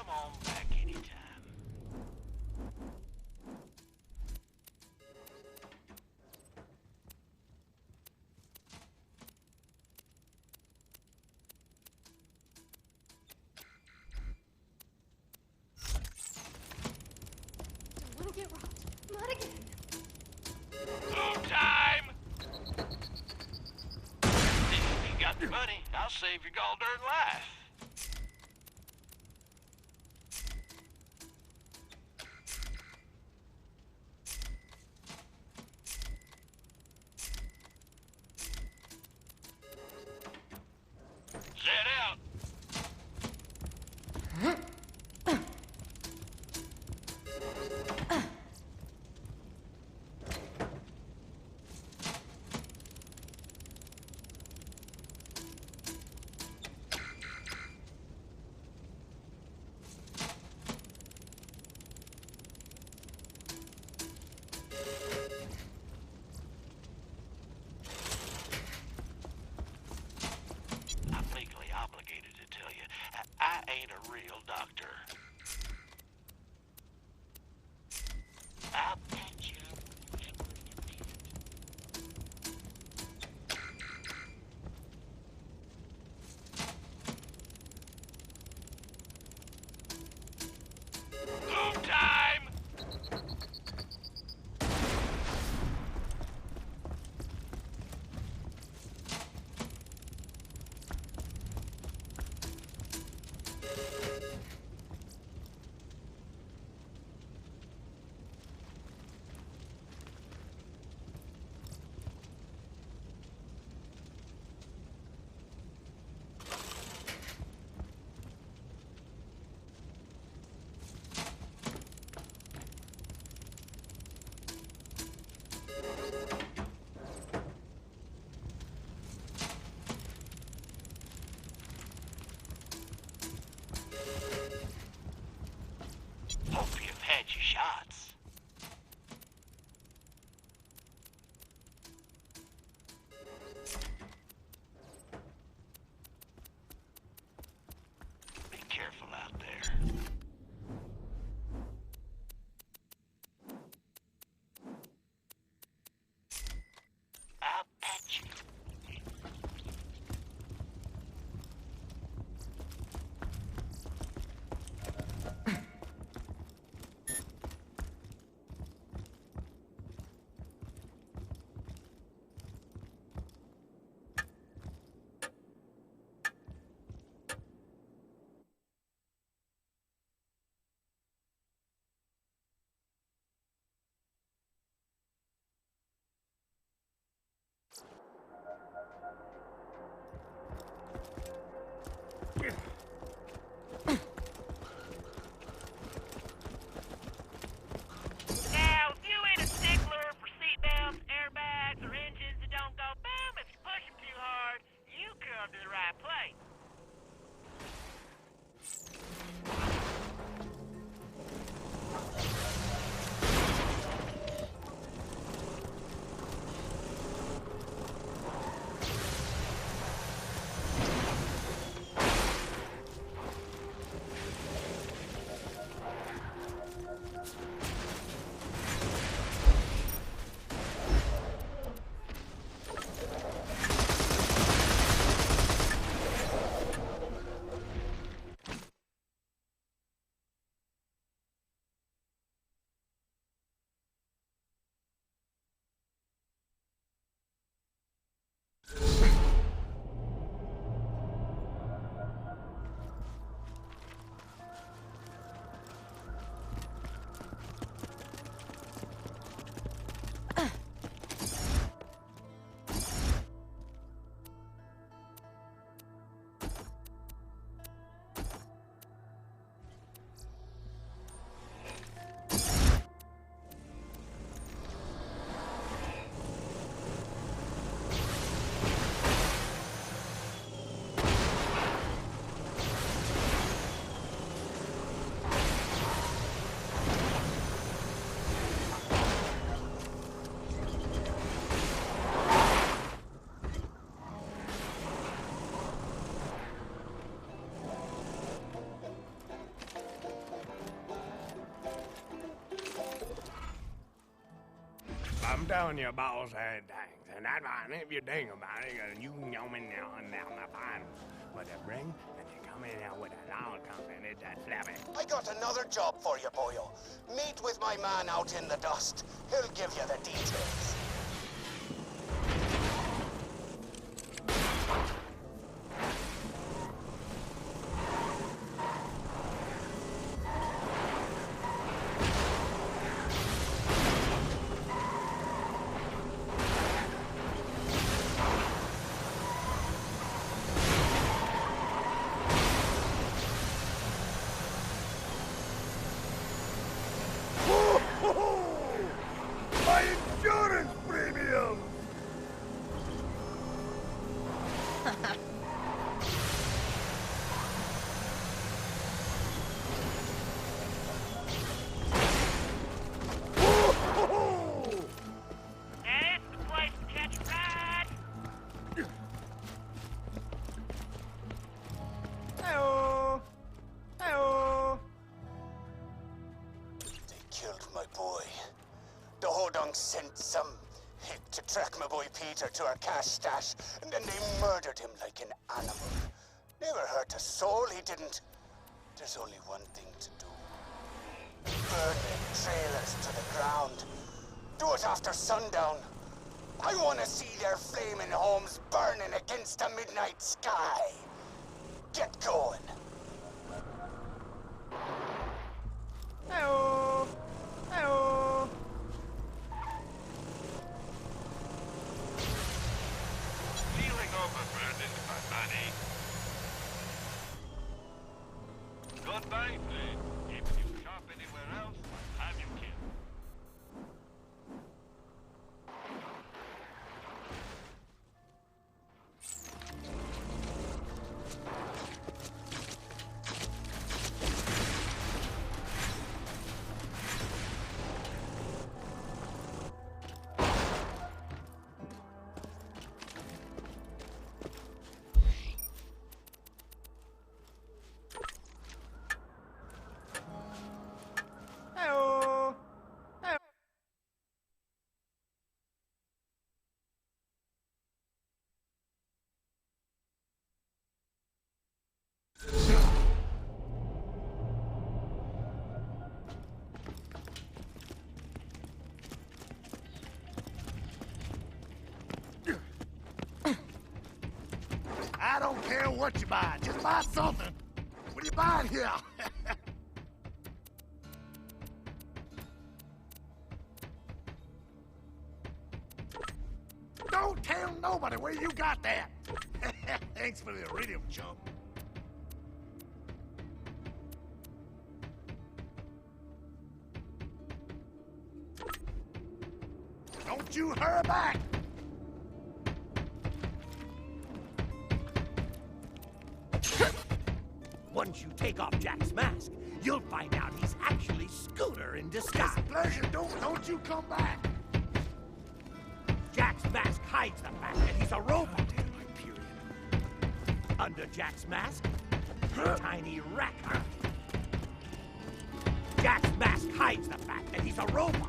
Come on back anytime. Don't want to get robbed. Not again. Food time! If you got the money, I'll save your gall darn life. Zed out. I'm legally obligated to tell you, I ain't a real doctor. I'll bet you. Food time! Hope you've had your shots. Be careful out there. I'll bet you. Now, if you ain't a stickler for seatbelts, airbags, or engines that don't go boom if you push them too hard, you come to the right place. I'm telling you, boss had things, and that's fine if you think about it, because you know me now and down the bottom. But they bring, and they come in here with a long company that flappy. I got another job for you, boyo. Meet with my man out in the dust. He'll give you the details. My insurance premium! It's the place to catch a ride. Hey-oh! Hey-oh! They killed my boy. The Hodong sent some hick to track my boy Peter to our cash stash, and then they murdered him like an animal. Never hurt a soul, he didn't. There's only one thing to do. Burn the trailers to the ground. Do it after sundown. I want to see their flaming homes burning against the midnight sky. Get going. Hey-oh! Hey-oh! Feeling overburdened by money. Goodbye, friend. If you shop anywhere else, I'll have you killed. Hey-oh! Hey-oh! I don't care what you buy, just buy something. What are you buying here? Don't tell nobody where you got that. Thanks for the iridium, chump. Don't you hurry back. Once you take off Jack's mask, you'll find out he's actually Scooter in disguise. Pleasure, don't you come back. Jack's mask hides the fact that he's a robot. Under Jack's mask, a tiny rat heart. Jack's mask hides the fact that he's a robot.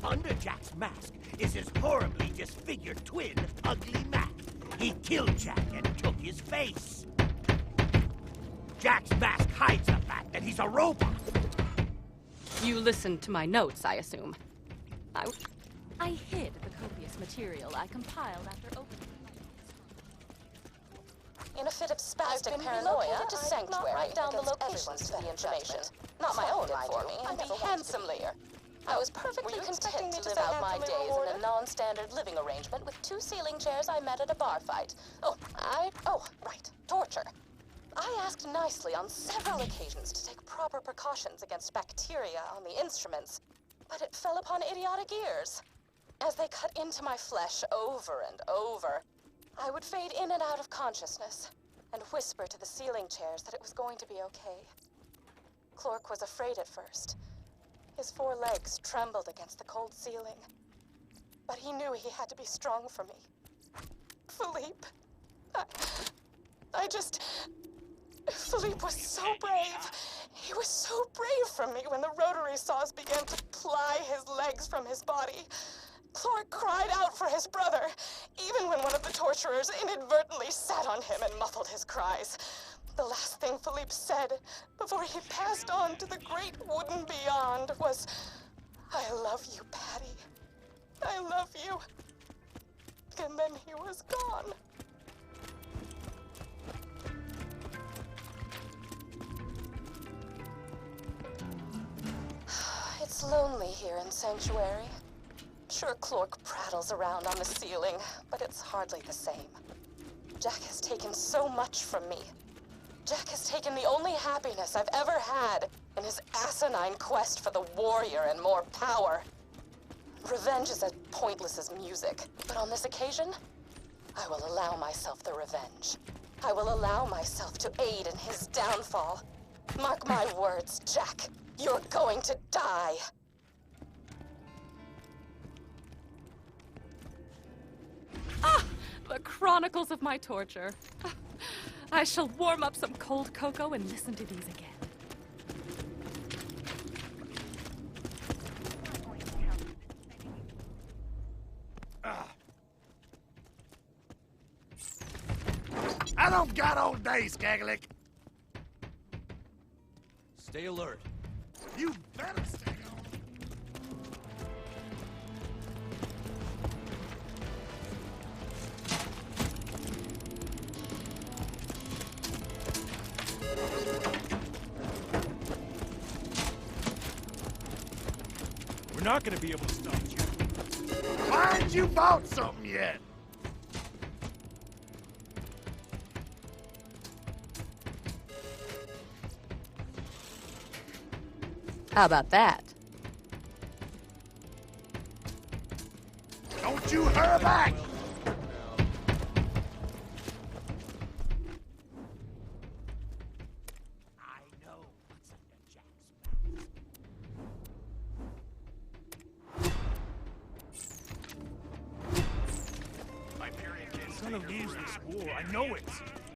Under Jack's mask is his horribly disfigured twin, Ugly Mac. He killed Jack and took his face. Jack's mask hides the fact that he's a robot. You listened to my notes, I assume. I hid the copious material I compiled after opening. In a fit of spastic paranoia, to sanctuary write down the locations to the information. Not my own, for me, and be handsomelier. I was perfectly content to live out my days in a non-standard living arrangement with 2 ceiling chairs I met at a bar fight. Oh, right, torture. I asked nicely on several occasions to take proper precautions against bacteria on the instruments, but it fell upon idiotic ears. As they cut into my flesh over and over, I would fade in and out of consciousness and whisper to the ceiling chairs that it was going to be okay. Clork was afraid at first. His 4 legs trembled against the cold ceiling. But he knew he had to be strong for me. Philippe, I just... Philippe was so brave. He was so brave for me when the rotary saws began to ply his legs from his body. Clark cried out for his brother, even when one of the torturers inadvertently sat on him and muffled his cries. The last thing Philippe said before he passed on to the great wooden beyond was, "I love you, Patty. I love you." And then he was gone. It's lonely here in Sanctuary. Sure, Clark prattles around on the ceiling, but it's hardly the same. Jack has taken so much from me. Jack has taken the only happiness I've ever had in his asinine quest for the warrior and more power. Revenge is as pointless as music, but on this occasion, I will allow myself the revenge. I will allow myself to aid in his downfall. Mark my words, Jack. You're going to die. Ah! The chronicles of my torture. I shall warm up some cold cocoa and listen to these again. I don't got all day, Skagalick. Stay alert. You better stay on. We're not gonna be able to stop you. Why ain't you bought something yet? How about that? Don't you hurry back! I know what's under Jack's mask. Hyperion can't We're gonna lose this war. I know it.